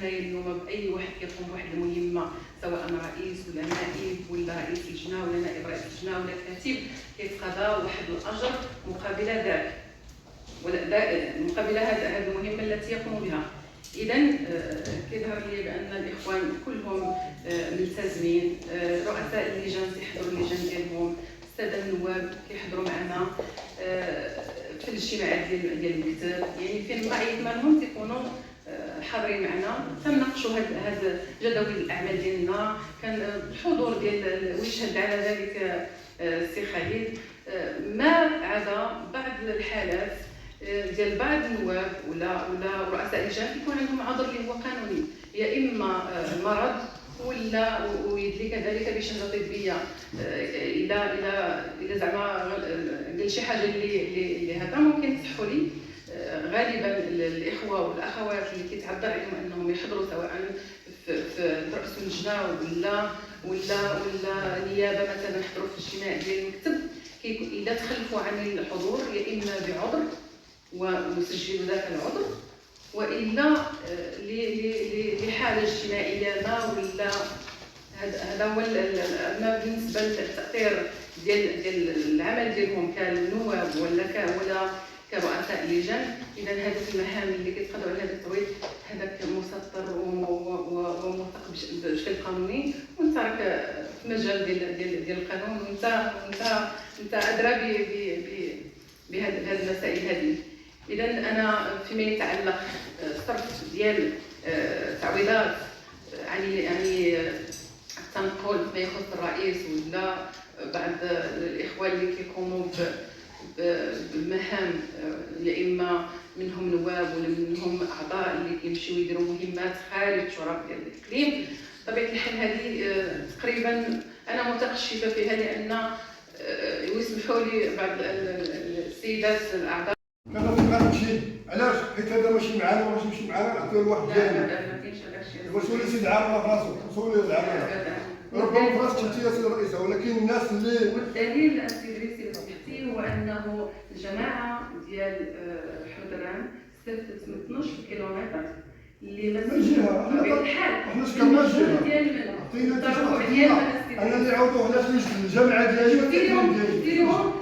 هنايا اليوم باي واحد كيقوم بواحد المهمه، سواء رئيس ولا نائب ولا رئيس لجنه ولا نائب رئيس لجنه ولا كاتب، كيتقاضى واحد الاجر مقابل ذاك مقابل هذه المهمه التي يقوم بها. اذا كيظهر لي بان الاخوان كلهم ملتزمين، رؤساء اللجان كيحضروا اللجان ديالهم، الساده النواب كيحضروا معنا في الاجتماعات ديال المكتب، يعني فين ما عيط مالهم تيكونوا حاضرين معنا تناقشوا هاد جدول الاعمال ديالنا. كان الحضور ديال ويشهد على ذلك السي خالد، ما عدا بعض الحالات ديال بعض النواب ولا رؤساء اللجان كيكون عندهم عذر اللي هو قانوني، يا اما مرض ولا ويدلي كذلك بشهاده طبيه، الى زعما قال شي حاجه اللي هذا ممكن تصحوا لي. غالبا الاخوه والاخوات اللي كيتعذر عليهم انهم يحضروا سواء في رأس اللجنه ولا نيابه مثلا يحضروا في الاجتماع ديال المكتب، اذا تخلفوا عن الحضور يا اما بعذر ونسجل ذاك العذر، والا لحاجه اجتماعيه ما، ولا هذا هو. اما بالنسبه للتاثير ديال العمل ديالهم كنواب ولا كرؤساء اللجان، اذا هذوك المهام اللي كيتقاضوا على هذا التوقيت هذاك مسطر وموثق بشكل قانوني، وانت راك في مجال ديال القانون، وانت ادرى بهذه المسائل هذه. اذا انا فيما يتعلق صرف ديال تعويضات يعني التنقل ما يخص الرئيس ولا بعض الاخوان اللي كيقوموا بمهام، يا اما منهم نواب ولا منهم اعضاء اللي كيمشيو يديروا مهمات خارج التراب ديال الاقليم. بطبيعه الحال هذه تقريبا انا متقشفه فيها، لان ويسمحوا لي بعض السيدات الاعضاء ما نمشي. علاش؟ حيت هذا ماشي معانا وماشي ماشي معانا، نعطيو لواحد ديالنا. ما كاينش هذا الشيء. مسؤولية سيد العامة في راسو، مسؤولية العامة. ربما في راسك انت يا سيد الرئيس، ولكن الناس اللي والدليل السيد الرئيس لو سمحتي هو انه الجماعه ديال حمدران استفدت من 12 كيلومتر اللي مسجله بطبيعه الحال. احنا شكرنا الجهه ديال عطينا انا اللي عاودوه علاش الجامعه ديالي جبتي لهم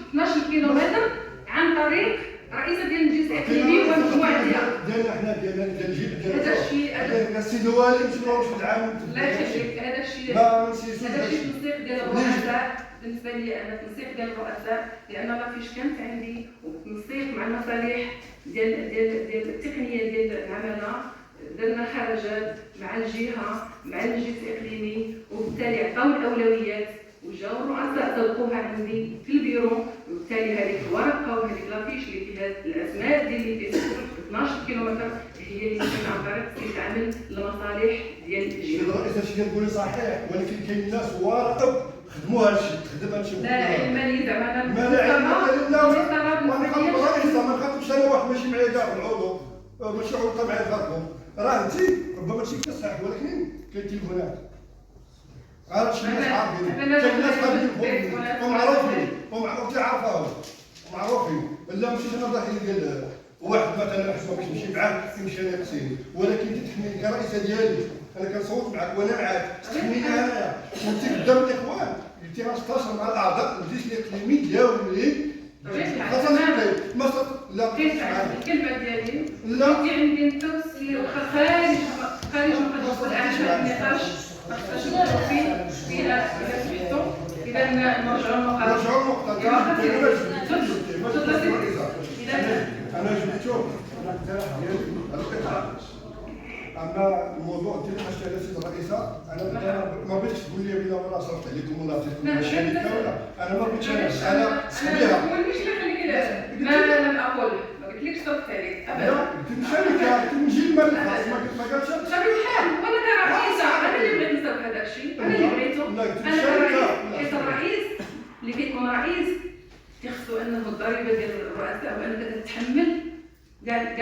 12 كيلومتر عن طريق رئيسه ديال المجلس الاقليمي والمجموعه ديالنا حنا ديال الجيل ديالنا. هذا الشيء السيد الوالي مشروع في العام. لا يخليك، هذا الشيء تنسيق ديال الرؤساء. بالنسبه لي انا تنسيق ديال الرؤساء، لان ما فيش كانت عندي تنسيق مع المصالح ديال التقنيه ديال العماله. درنا خرجات مع الجهه مع المجلس الاقليمي، وبالتالي عطاو الاولويات وجاو الرؤساء طبقوها عندي في البيرو، وبالتالي هذيك الورقه وهذيك لافيش اللي فيها الاسماء ديال اللي فيها 12 كيلومتر هي اللي كان عن طريق كيتعامل المصالح ديال الجهه. الرئيس هادشي كتقولي صحيح، ولكن كاين ناس ورقه خدموا هادشي، خدم هادشي. لا علم لي زعما ما لا علم لنا. الرئيس ما نخاطبش انا واحد ماشي معايا كاع في العضو، ماشي عضو معايا خاطبهم، راه انت ربما ماشي كتصحح، ولكن كاين تليفونات. عارف شنو الناس عارفين، كاين ناس عارفين ومعروفين عارفاهم ومعروفين. لا ماشي انا ضحيه ديال واحد مثلا حسب باش نمشي معاه يمشي انا يقصيني، ولكن انت تحميني كرئيسه ديالي، انا كنصوت معك وانا معاك، تحميني انايا وانت قدام الاخوان قلتي راه 16 مع الاعضاء المجلس الاقليمي ديالي. لا الكلمه ديالي لا عندي التوصيه خارج مقدس الاعمال النقاش ما خصناش ندخلوا فيه الى سمحتوا. اذا نرجعوا للنقطه. انا جبتو اما الموضوع ديال حاجه على سيد الرئيسه، انا ما بغيتش تقول لي بلا ولا صرفت عليكم ولا عطيتكم شركه ولا انا ما بغيتش. انا سميها ما قلتلكش ما لم اقل، ما قلتلكش صرفت عليك ابدا. قلت شركه، قلت نجي المال ما قالش بطبيعه الحال. وانا كرئيسه انا اللي بغيت نصرف هذا الشيء، انا اللي بغيته. انا كرئيس الرئيس اللي كيكون رئيس كيخصو انه الضريبه ديال الرؤساء وانك تتحمل كاع